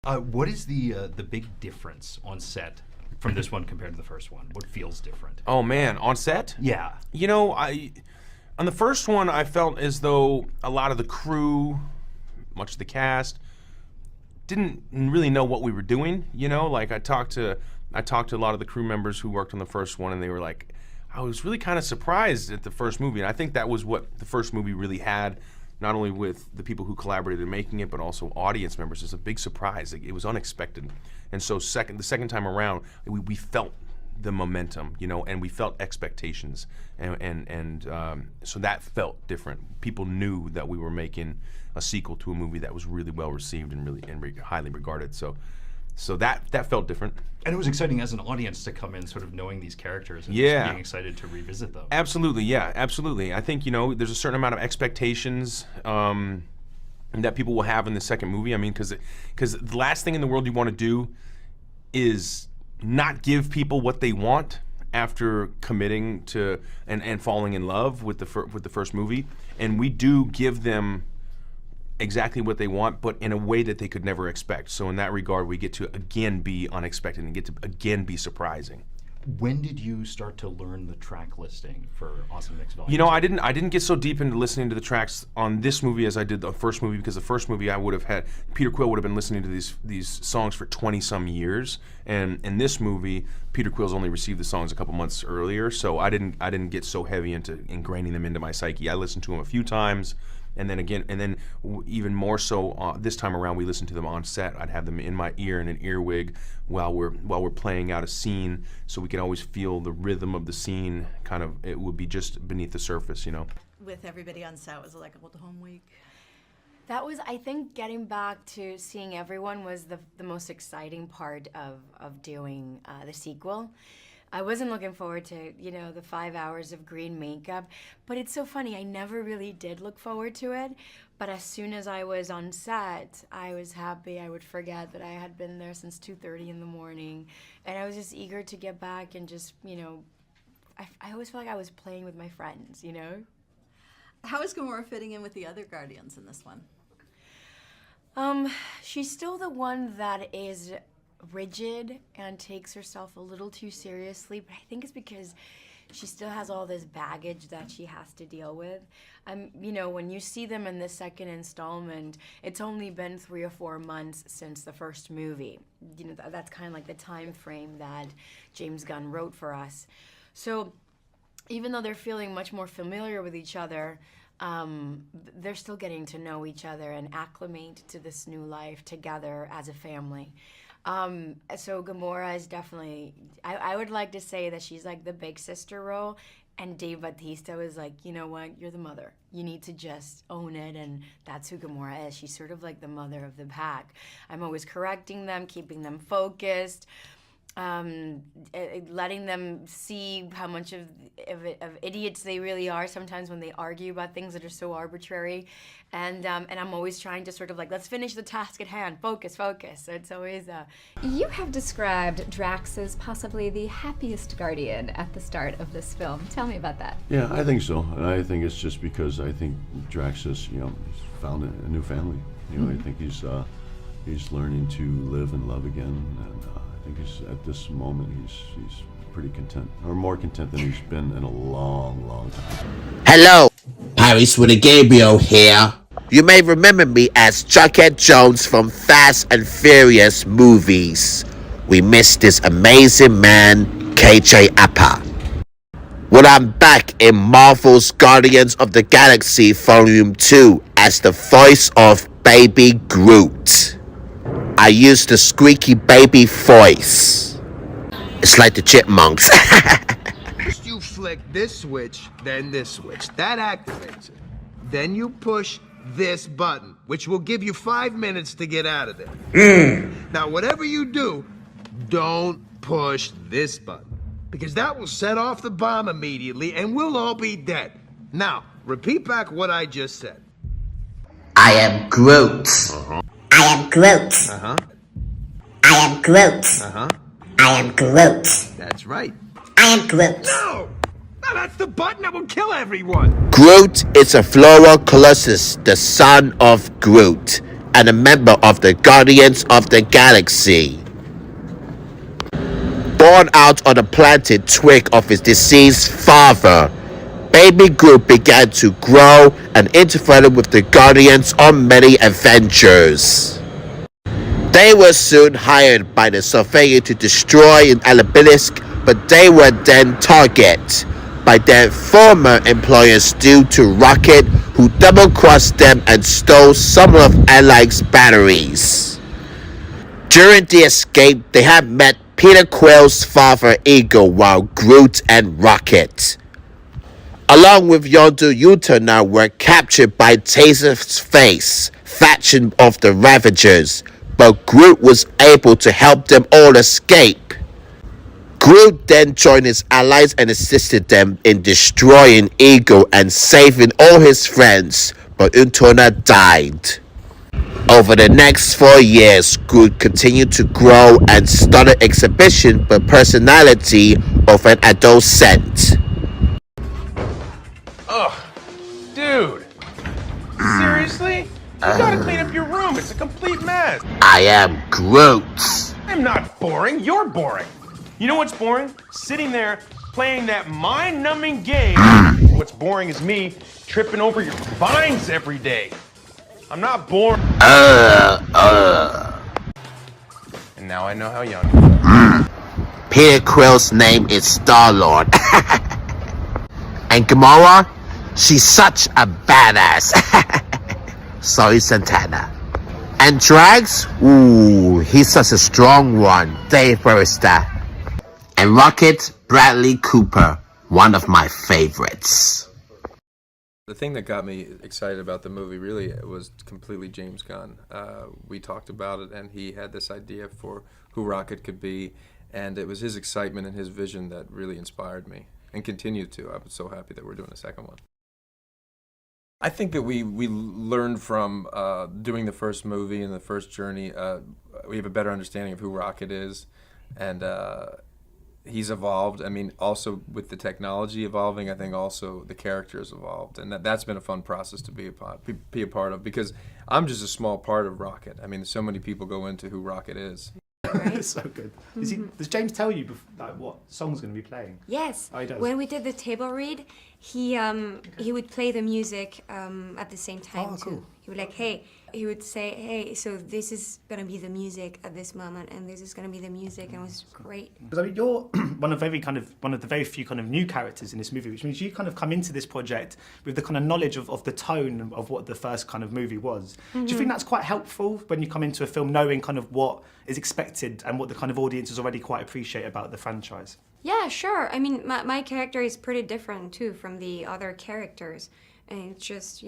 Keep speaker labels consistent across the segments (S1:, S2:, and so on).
S1: What is the big difference on set from this one compared to the first one? What feels different?
S2: Oh man, on set?
S1: Yeah.
S2: You know, on the first one, I felt as though a lot of the crew, much of the cast, didn't really know what we were doing. You know, like I talked to a lot of the crew members who worked on the first one, and they were like, I was really kind of surprised at the first movie, and I think that was what the first movie really had. Not only with the people who collaborated in making it, but also audience members. It's a big surprise. It was unexpected. And so the second time around, we felt the momentum, you know, and we felt expectations. And so that felt different. People knew that we were making a sequel to a movie that was really well received and really highly regarded. So that felt different.
S1: And it was exciting as an audience to come in sort of knowing these characters and
S2: Yeah.
S1: just being excited to revisit them.
S2: Absolutely, yeah, absolutely. I think, you know, there's a certain amount of expectations that people will have in the second movie. I mean, because the last thing in the world you want to do is not give people what they want after committing to and falling in love with the first movie. And we do give them exactly what they want, but in a way that they could never expect. So in that regard, we get to again be unexpected and get to again be surprising.
S1: When did you start to learn the track listing for Awesome Mix Volume?
S2: You know, I didn't get so deep into listening to the tracks on this movie as I did the first movie, because the first movie I would have had, Peter Quill would have been listening to these songs for 20 some years, and in this movie, Peter Quill's only received the songs a couple months earlier, so I didn't get so heavy into ingraining them into my psyche. I listened to them a few times. And then again, even more so this time around, we listened to them on set. I'd have them in my ear in an earwig while we're playing out a scene, so we can always feel the rhythm of the scene. Kind of, it would be just beneath the surface, you know.
S3: With everybody on set, was it like a old home week?
S4: That was, I think, getting back to seeing everyone was the most exciting part of doing the sequel. I wasn't looking forward to, you know, the 5 hours of green makeup, but it's so funny, I never really did look forward to it, but as soon as I was on set, I was happy. I would forget that I had been there since 2:30 in the morning, and I was just eager to get back and just, you know, I always felt like I was playing with my friends, you know?
S3: How is Gamora fitting in with the other Guardians in this one?
S4: She's still the one that is rigid and takes herself a little too seriously, but I think it's because she still has all this baggage that she has to deal with. You know, when you see them in the second installment, it's only been 3 or 4 months since the first movie. You know, that's kind of like the time frame that James Gunn wrote for us. So even though they're feeling much more familiar with each other, they're still getting to know each other and acclimate to this new life together as a family. So Gamora is definitely, I would like to say that she's like the big sister role, and Dave Bautista was like, you know what, you're the mother. You need to just own it, and that's who Gamora is. She's sort of like the mother of the pack. I'm always correcting them, keeping them focused, letting them see how much of idiots they really are sometimes when they argue about things that are so arbitrary, and I'm always trying to sort of like, let's finish the task at hand, focus. So it's always
S5: You have described Drax as possibly the happiest Guardian at the start of this film. Tell me about that.
S6: Yeah, I think so. And I think it's just because I think Drax has, you know, he's found a new family. You know, I think he's learning to live and love again, and I think he's at this moment he's pretty content, or more content than he's been in a long time.
S7: Hello, Paris with a Gabriel here. You may remember me as Jughead Jones from Fast and Furious movies. We miss this amazing man, KJ Apa. Well, I'm back in Marvel's Guardians of the Galaxy Volume 2 as the voice of Baby Groot. I use the squeaky baby voice. It's like the chipmunks.
S8: First you flick this switch, then this switch. That activates it. Then you push this button, which will give you 5 minutes to get out of there. Now, whatever you do, don't push this button, because that will set off the bomb immediately and we'll all be dead. Now, repeat back what I just said.
S7: I am Groot.
S9: I am Groot.
S8: Uh-huh.
S9: I am Groot.
S8: Uh-huh.
S9: I am Groot.
S8: That's right.
S9: I am Groot.
S8: No! No, that's the button that will kill everyone!
S7: Groot is a Flora Colossus, the son of Groot. and a member of the Guardians of the Galaxy. Born out on a planted twig of his deceased father, Baby Groot began to grow and interacted with the Guardians on many adventures. They were soon hired by the Surveyor to destroy an Alabilisk, but they were then targeted by their former employers due to Rocket, who double-crossed them and stole some of Allied's batteries. During the escape, they had met Peter Quill's father Eagle, while Groot and Rocket, along with Yondu Utana, were captured by Taserface, faction of the Ravagers, but Groot was able to help them all escape. Groot then joined his allies and assisted them in destroying Eagle and saving all his friends, but Utana died. Over the next 4 years, Groot continued to grow and started exhibition the personality of an adolescent.
S2: Ugh, dude. Seriously? You gotta clean up your room. It's a complete mess.
S7: I am Groot.
S2: I'm not boring. You're boring. You know what's boring? Sitting there playing that mind-numbing game. What's boring is me tripping over your vines every day. I'm not bored. And now I know how young you are.
S7: Peter Quill's name is Star-Lord. And Gamora, she's such a badass. Sorry, Santana. And Drax, ooh, he's such a strong one. Dave Bautista. And Rocket, Bradley Cooper, one of my favorites.
S10: The thing that got me excited about the movie really was completely James Gunn. We talked about it, and he had this idea for who Rocket could be, and it was his excitement and his vision that really inspired me, and continued to. I was so happy that we're doing a second one. I think that we learned from doing the first movie and the first journey. We have a better understanding of who Rocket is, and he's evolved. I mean, also with the technology evolving, I think also the characters evolved, and that's been a fun process to be a part of, because I'm just a small part of Rocket. I mean, so many people go into who Rocket is.
S11: It's so good. Does James tell you what song's going to be playing?
S12: Yes.
S11: Oh, he does.
S12: When we did the table read, he would play the music at the same time too.
S11: Cool.
S12: He would he would say, hey, so this is gonna be the music at this moment, and this is gonna be the music, and it was great.
S11: Because I mean, you're one of the very few kind of new characters in this movie, which means you kind of come into this project with the kind of knowledge of the tone of what the first kind of movie was.
S12: Mm-hmm.
S11: Do you think that's quite helpful when you come into a film knowing kind of what is expected and what the kind of audiences already quite appreciate about the franchise?
S12: Yeah, sure. I mean, my character is pretty different too from the other characters, and it's just,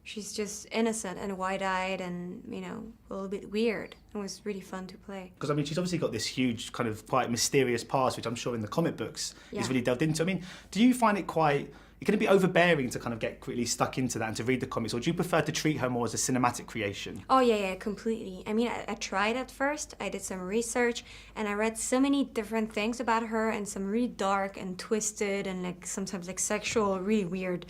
S12: she's just innocent and wide-eyed and, a little bit weird. It was really fun to play.
S11: Because, I mean, she's obviously got this huge kind of quite mysterious past, which I'm sure in the comic books is really delved into. I mean, do you find it can it be overbearing to kind of get really stuck into that and to read the comics, or do you prefer to treat her more as a cinematic creation?
S12: Oh, yeah, completely. I mean, I tried at first. I did some research, and I read so many different things about her, and some really dark and twisted and sometimes sexual, really weird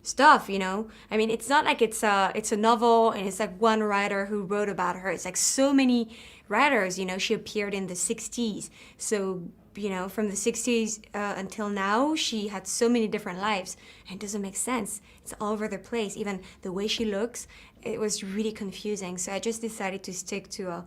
S12: stuff, I mean, it's not like it's a novel and it's one writer who wrote about her. It's so many writers, she appeared in the 60s. So, from the 60s until now, she had so many different lives, and it doesn't make sense. It's all over the place. Even the way she looks, it was really confusing. So I just decided to stick to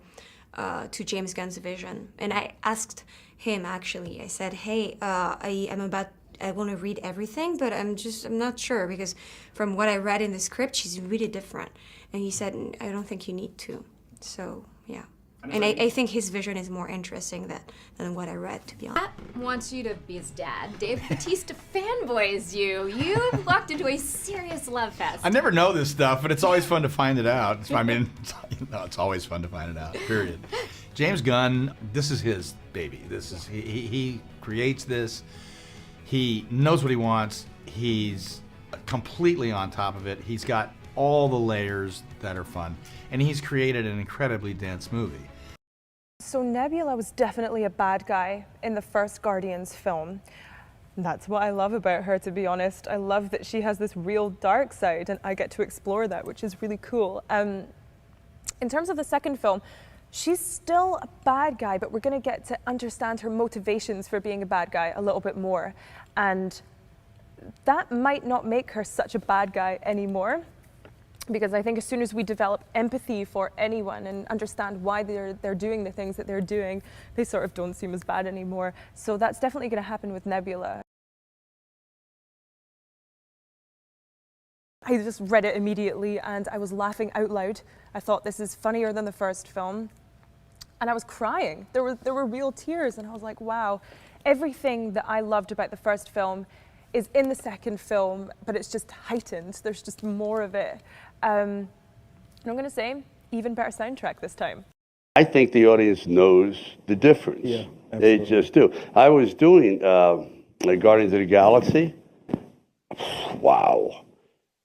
S12: James Gunn's vision. And I asked him, actually, I said, hey, I want to read everything, but I'm not sure, because from what I read in the script, she's really different. And he said, I don't think you need to. So, yeah. And I think his vision is more interesting than what I read, to be honest.
S5: Matt wants you to be his dad. Dave Bautista fanboys you. You walked into a serious love fest.
S13: I never know this stuff, but it's always fun to find it out. I mean, it's always fun to find it out, period. James Gunn, this is his baby. He creates this. He knows what he wants. He's completely on top of it. He's got all the layers that are fun. And he's created an incredibly dense movie.
S14: So Nebula was definitely a bad guy in the first Guardians film. That's what I love about her, to be honest. I love that she has this real dark side, and I get to explore that, which is really cool. In terms of the second film, she's still a bad guy, but we're going to get to understand her motivations for being a bad guy a little bit more. And that might not make her such a bad guy anymore, because I think as soon as we develop empathy for anyone and understand why they're doing the things that they're doing, they sort of don't seem as bad anymore. So that's definitely going to happen with Nebula. I just read it immediately and I was laughing out loud. I thought, this is funnier than the first film. And I was crying. There were real tears, and I was like, wow. Everything that I loved about the first film is in the second film, but it's just heightened. There's just more of it. And I'm going to say, even better soundtrack this time.
S6: I think the audience knows the difference.
S15: Yeah,
S6: they just do. I was doing Guardians of the Galaxy. Wow.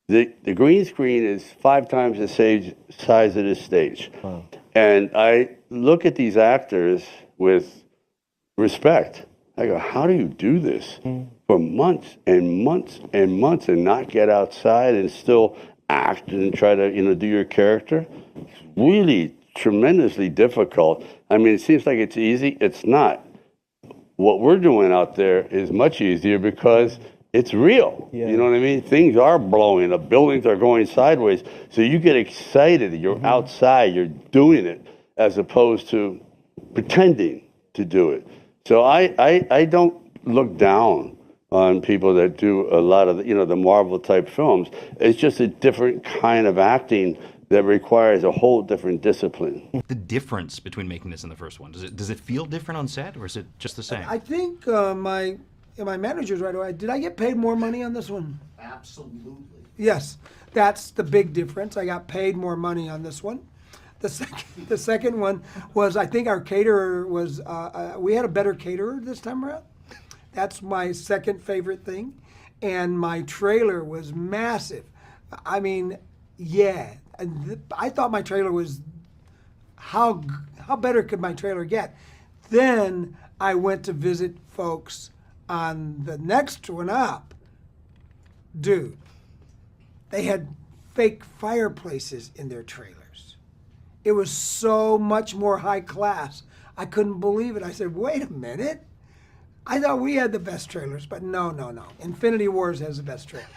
S6: The green screen is 5 times the size of this stage.
S15: Wow.
S6: And I look at these actors with respect. I go, how do you do this for months and months and months and not get outside and still act and try to, do your character? It's really tremendously difficult. I mean, it seems like it's easy. It's not. What we're doing out there is much easier because it's real.
S15: Yeah.
S6: You know what I mean? Things are blowing. The buildings are going sideways. So you get excited. You're outside. You're doing it as opposed to pretending to do it. So I don't look down on people that do a lot of the Marvel type films. It's just a different kind of acting that requires a whole different discipline.
S1: The difference between making this and the first one, does it feel different on set, or is it just the same?
S15: I think my manager's right away. Did I get paid more money on this one?
S16: Absolutely.
S15: Yes, that's the big difference. I got paid more money on this one. The second one was, I think our caterer was, we had a better caterer this time around. That's my second favorite thing. And my trailer was massive. I mean, yeah. I thought my trailer was, how better could my trailer get? Then I went to visit folks on the next one up. Dude, they had fake fireplaces in their trailers. It was so much more high class. I couldn't believe it. I said, wait a minute. I thought we had the best trailers, but no. Infinity Wars has the best trailers.